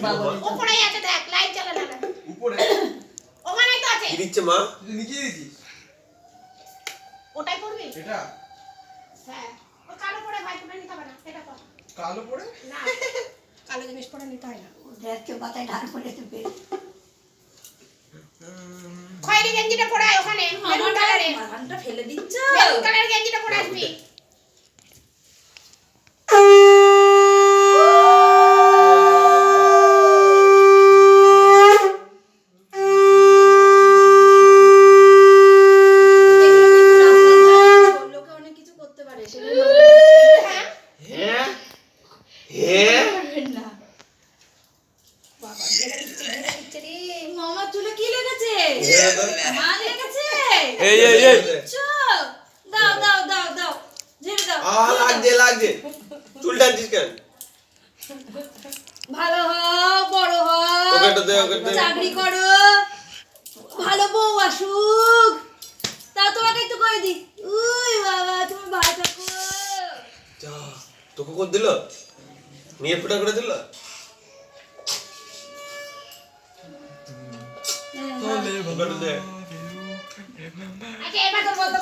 উপরেই আছে দেখ, লাইট জ্বলে না। উপরে ওখানেই তো আছে। কি দিচ্ছে মা? তুই নিচে দিছিস ওটাই করবি? এটা হ্যাঁ। ও কালো পরে ভাই তুমি নিতে হবে না, এটা কর। কালো পরে না, কালো জিনিস পরে নিতে হয় না। দেখছো মাথায় ঢাল পড়ে চুপে খয়েরি গেঞ্জিটা পরে আয় ওখানে, মেরুন কালারের। মাথাটা ফেলে দিচ্ছ মেরুন কালারের গেঞ্জিটা পরে আসবি। লোকে অনেক কিছু করতে পারে হ্যাঁ? হ্যাঁ হ্যাঁ না বাবা, ঢেলে দিচ্ছে রে। মামার চুলে কি লেগেছে মা লেগেছে এই এই এই চো দাও দাও দাও দাও ঝেড়ে দাও লাগছে চুল টানছিস কেন? ভালো হও বড় হও ওকে তো দে, ওকে দে। চাকরি করো ভালো বউ আসুক তা তোমাকে একটু করে দি উই বাবা তুমি ভাই থাকো যা তোকে কোন দিল? নিয়ে ফুটা করে দিল? তলে ওকে তো দে। আচ্ছা, এবার তোর বলতো